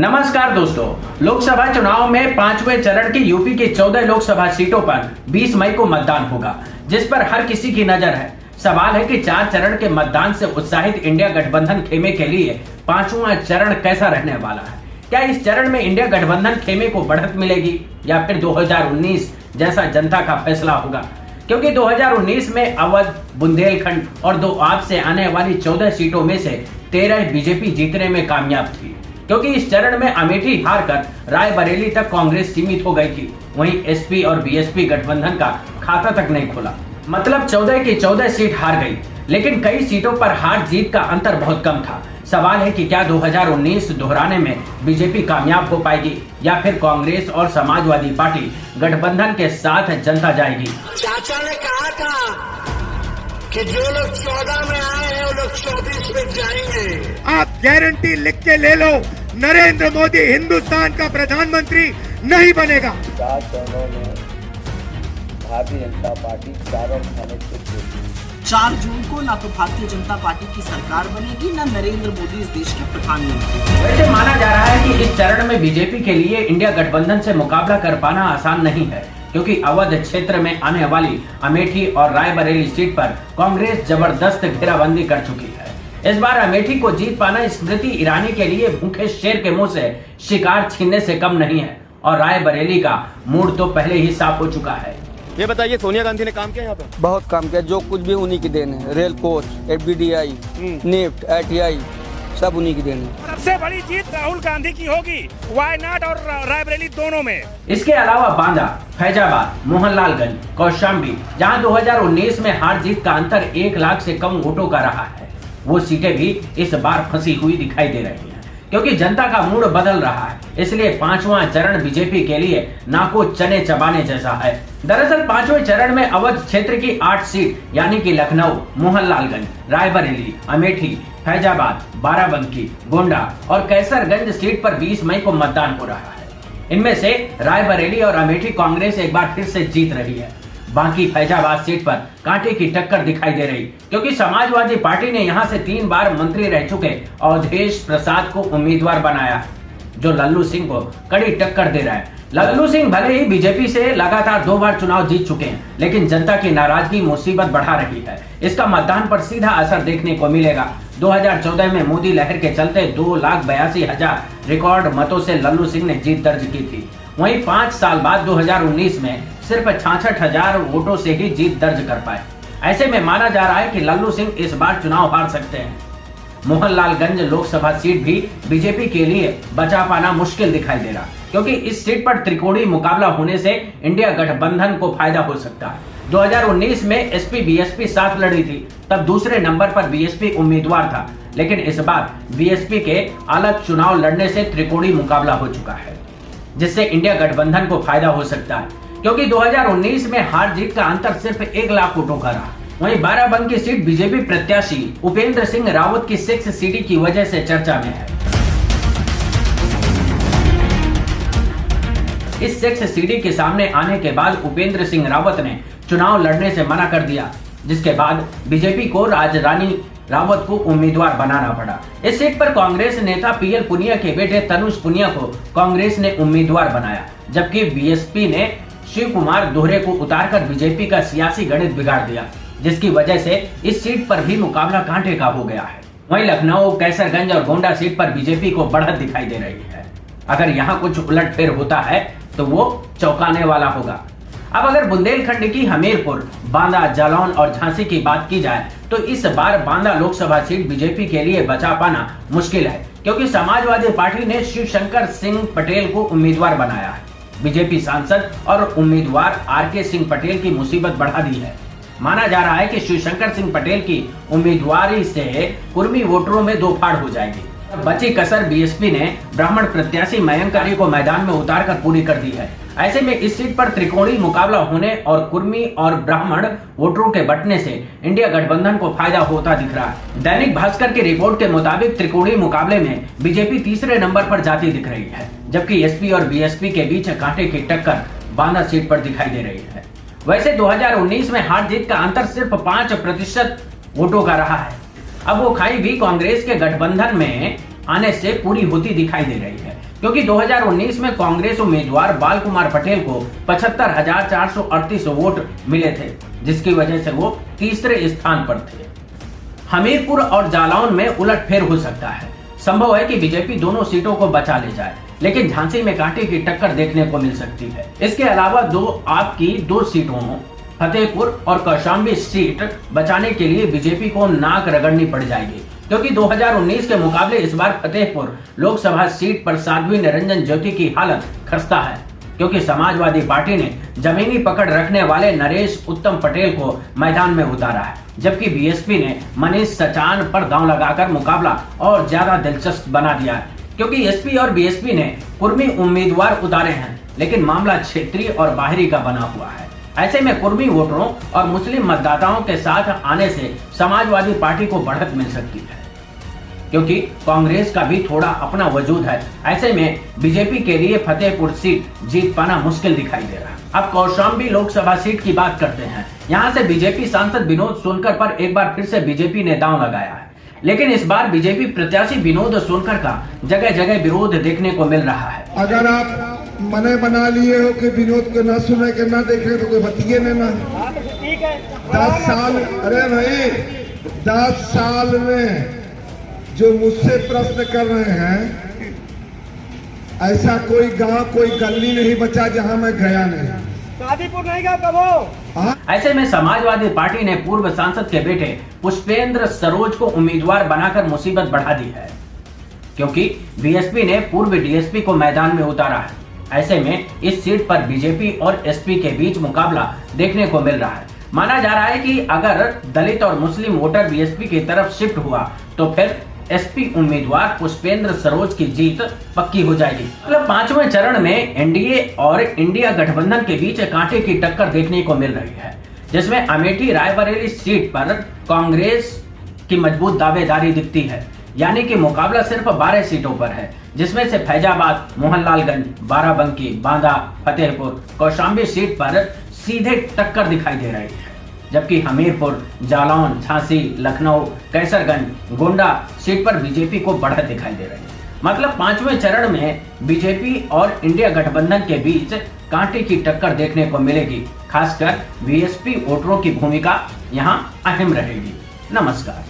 नमस्कार दोस्तों, लोकसभा चुनाव में 5वें चरण की यूपी की 14 लोकसभा सीटों पर 20 मई को मतदान होगा, जिस पर हर किसी की नजर है। सवाल है कि 4 चरण के मतदान से उत्साहित इंडिया गठबंधन खेमे के लिए 5वां चरण कैसा रहने वाला है। क्या इस चरण में इंडिया गठबंधन खेमे को बढ़त मिलेगी या फिर 2019 जैसा जनता का फैसला होगा? क्योंकि 2019 में अवध, बुंदेलखंड और 2 आप से आने वाली 14 सीटों में से 13 बीजेपी जीतने में कामयाब थी, क्योंकि इस चरण में अमेठी हारकर रायबरेली तक कांग्रेस सीमित हो गई थी। वहीं एसपी और बीएसपी गठबंधन का खाता तक नहीं खुला, मतलब 14 की 14 सीट हार गई। लेकिन कई सीटों पर हार जीत का अंतर बहुत कम था। सवाल है कि क्या 2019 दोहराने में बीजेपी कामयाब हो पाएगी या फिर कांग्रेस और समाजवादी पार्टी गठबंधन के साथ जनता जाएगी। चाचा ने कहा था कि जो लोग 14 में आए हैं वो लोग 24 में जाएंगे। आप गारंटी लिख के ले लो, नरेंद्र मोदी हिंदुस्तान का प्रधानमंत्री नहीं बनेगा। 4 चरणों में भारतीय जनता पार्टी चारों स्थानों से जीती। 4 जून को ना तो भारतीय जनता पार्टी की सरकार बनेगी, ना नरेंद्र मोदी इस देश के प्रधानमंत्री। वैसे माना जा रहा है कि इस चरण में बीजेपी के लिए इंडिया गठबंधन से मुकाबला कर पाना आसान नहीं है, क्योंकि अवध क्षेत्र में आने वाली अमेठी और रायबरेली सीट पर कांग्रेस जबरदस्त घेराबंदी कर चुकी है। इस बार अमेठी को जीत पाना स्मृति ईरानी के लिए भूखे शेर के मुंह से शिकार छीनने से कम नहीं है, और रायबरेली का मूड तो पहले ही साफ हो चुका है। ये बताइए, सोनिया गांधी ने काम किया यहाँ पे? बहुत काम किया, जो कुछ भी उन्हीं की देन है। रेल कोच, एफबीडीआई, निफ्ट, आईटीआई सब उन्हीं की देन है। सबसे बड़ी जीत राहुल गांधी की होगी, वायनाड और रायबरेली दोनों में। इसके अलावा बांदा, फैजाबाद, मोहनलालगंज, कौशाम्बी, जहां 2019 में हार जीत का अंतर 1 लाख से कम वोटों का रहा है, वो सीटें भी इस बार फंसी हुई दिखाई दे रही हैं, क्योंकि जनता का मूड बदल रहा है। इसलिए 5वां चरण बीजेपी के लिए नाको चने चबाने जैसा है। दरअसल 5वें चरण में अवध क्षेत्र की 8 सीट यानी कि लखनऊ, मोहनलालगंज, रायबरेली, अमेठी, फैजाबाद, बाराबंकी, गोंडा और कैसरगंज सीट पर 20 मई को मतदान हो रहा है। इनमें से रायबरेली और अमेठी कांग्रेस एक बार फिर से जीत रही है। बाकी फैजाबाद सीट पर कांटे की टक्कर दिखाई दे रही, क्योंकि समाजवादी पार्टी ने यहां से 3 बार मंत्री रह चुके अवधेश प्रसाद को उम्मीदवार बनाया, जो लल्लू सिंह को कड़ी टक्कर दे रहा है। लल्लू सिंह भले ही बीजेपी से लगातार 2 बार चुनाव जीत चुके हैं, लेकिन जनता की नाराजगी मुसीबत बढ़ा रही है। इसका मतदान पर सीधा असर देखने को मिलेगा। 2014 में मोदी लहर के चलते 2,82,000 रिकॉर्ड मतों से लल्लू सिंह ने जीत दर्ज की थी। वहीं 5 साल बाद 2019 में सिर्फ 66,000 वोटों से ही जीत दर्ज कर पाए। ऐसे में माना जा रहा है कि लल्लू सिंह इस बार चुनाव हार सकते हैं। मोहनलालगंज लोकसभा सीट भी बीजेपी के लिए बचा पाना मुश्किल दिखाई दे रहा, क्योंकि इस सीट पर त्रिकोणीय मुकाबला होने से इंडिया गठबंधन को फायदा हो सकता है। 2019 में एसपी बीएसपी साथ लड़ी थी, तब दूसरे नंबर पर बीएसपी उम्मीदवार था, लेकिन इस बार बीएसपी के अलग चुनाव लड़ने से त्रिकोणीय मुकाबला हो चुका है, जिससे इंडिया गठबंधन को फायदा हो सकता है, क्योंकि 2019 में हार जीत का अंतर सिर्फ 1 लाख वोटों का रहा। वहीं बाराबंकी सीट बीजेपी प्रत्याशी उपेंद्र सिंह रावत की 6 सीडी की वजह से चर्चा में है। इस 6 सीडी के सामने आने के बाद उपेंद्र सिंह रावत ने चुनाव लड़ने से मना कर दिया, जिसके बाद बीजेपी को राजरानी रावत को उम्मीदवार बनाना पड़ा। इस सीट पर कांग्रेस नेता पीएल पुनिया के बेटे तनुज पुनिया को कांग्रेस ने उम्मीदवार बनाया, जबकि बीएसपी ने शिव कुमार दोहरे को उतारकर बीजेपी का सियासी गणित बिगाड़ दिया, जिसकी वजह से इस सीट पर भी मुकाबला कांटे का हो गया है। वहीं लखनऊ, कैसरगंज और गोंडा सीट पर बीजेपी को बढ़त दिखाई दे रही है। अगर यहाँ कुछ उलटफेर होता है तो वो चौंकाने वाला होगा। अब अगर बुंदेलखंड की हमीरपुर, बांदा, जालौन और झांसी की बात की जाए तो इस बार बांदा लोकसभा सीट बीजेपी के लिए बचा पाना मुश्किल है, क्योंकि समाजवादी पार्टी ने शिवशंकर सिंह पटेल को उम्मीदवार बनाया है। बीजेपी सांसद और उम्मीदवार आरके सिंह पटेल की मुसीबत बढ़ा दी है। माना जा रहा है कि शिवशंकर सिंह पटेल की उम्मीदवारी से कुर्मी वोटरों में 2 फाड़ हो जाएगी। बची कसर बीएसपी ने ब्राह्मण प्रत्याशी मयंक आर्य को मैदान में उतारकर पूरी कर दी है। ऐसे में इस सीट पर त्रिकोणीय मुकाबला होने और कुर्मी और ब्राह्मण वोटरों के बंटने से इंडिया गठबंधन को फायदा होता दिख रहा है। दैनिक भास्कर की रिपोर्ट के मुताबिक त्रिकोणीय मुकाबले में बीजेपी तीसरे नंबर पर जाती दिख रही है, जबकि एसपी और बीएसपी के बीच कांटे की टक्कर बांदा सीट पर दिखाई दे रही है। वैसे 2019 में हार जीत का अंतर सिर्फ 5% वोटों का रहा है। अब वो खाई भी कांग्रेस के गठबंधन में आने से पूरी होती दिखाई दे रही है, क्योंकि 2019 में कांग्रेस उम्मीदवार बाल कुमार पटेल को 75,438 वोट मिले थे, जिसकी वजह से वो तीसरे स्थान पर थे। हमीरपुर और जालौन में उलटफेर हो सकता है। संभव है कि बीजेपी दोनों सीटों को बचा ले जाए, लेकिन झांसी में कांटे की टक्कर देखने को मिल सकती है। इसके अलावा आपकी दो सीटों फतेहपुर और कौशाम्बी सीट बचाने के लिए बीजेपी को नाक रगड़नी पड़ जाएगी, क्योंकि 2019 के मुकाबले इस बार फतेहपुर लोकसभा सीट पर साध्वी निरंजन ज्योति की हालत खस्ता है, क्योंकि समाजवादी पार्टी ने जमीनी पकड़ रखने वाले नरेश उत्तम पटेल को मैदान में उतारा है, जबकि बीएसपी ने मनीष सचान पर दांव लगाकर मुकाबला और ज्यादा दिलचस्प बना दिया है, क्योंकि एसपी और बीएसपी ने कुर्मी उम्मीदवार उतारे हैं, लेकिन मामला क्षेत्रीय और बाहरी का बना हुआ है। ऐसे में कुर्मी वोटरों और मुस्लिम मतदाताओं के साथ आने से समाजवादी पार्टी को बढ़त मिल सकती है, क्योंकि कांग्रेस का भी थोड़ा अपना वजूद है। ऐसे में बीजेपी के लिए फतेहपुर सीट जीत पाना मुश्किल दिखाई दे रहा है। अब कौशाम्बी लोकसभा सीट की बात करते हैं। यहां से बीजेपी सांसद विनोद सोनकर पर एक बार फिर से बीजेपी ने दांव लगाया है, लेकिन इस बार बीजेपी प्रत्याशी विनोद सोनकर का जगह जगह विरोध देखने को मिल रहा है। अगर आप मने बना लिए हो कि विनोद को न सुने के न देखे तो कोई बतिए ना। 10 साल, अरे भाई 10 साल में जो मुझसे प्रश्न कर रहे हैं, ऐसा कोई गांव कोई गली नहीं बचा जहां मैं गया नहीं। शादीपुर नहीं गया कबो। ऐसे में समाजवादी पार्टी ने पूर्व सांसद के बेटे पुष्पेंद्र सरोज को उम्मीदवार बनाकर मुसीबत बढ़ा दी है, क्योंकि बीएसपी ने पूर्व डीएसपी को मैदान में उतारा है। ऐसे में इस सीट पर बीजेपी और एसपी के बीच मुकाबला देखने को मिल रहा है। माना जा रहा है कि अगर दलित और मुस्लिम वोटर बीएसपी की तरफ शिफ्ट हुआ तो फिर एसपी उम्मीदवार पुष्पेंद्र सरोज की जीत पक्की हो जाएगी। मतलब 5वें चरण में एनडीए और इंडिया गठबंधन के बीच कांटे की टक्कर देखने को मिल रही है, जिसमें अमेठी रायबरेली सीट पर कांग्रेस की मजबूत दावेदारी दिखती है, यानी कि मुकाबला सिर्फ 12 सीटों पर है, जिसमें से फैजाबाद, मोहनलालगंज, बाराबंकी, बांदा, फतेहपुर, कौशाम्बी सीट पर सीधे टक्कर दिखाई दे रही है, जबकि हमीरपुर, जालौन, झांसी, लखनऊ, कैसरगंज, गोंडा सीट पर बीजेपी को बढ़त दिखाई दे रही है। मतलब 5वें चरण में बीजेपी और इंडिया गठबंधन के बीच कांटे की टक्कर देखने को मिलेगी। खासकर बीएसपी वोटरों की भूमिका यहाँ अहम रहेगी। नमस्कार।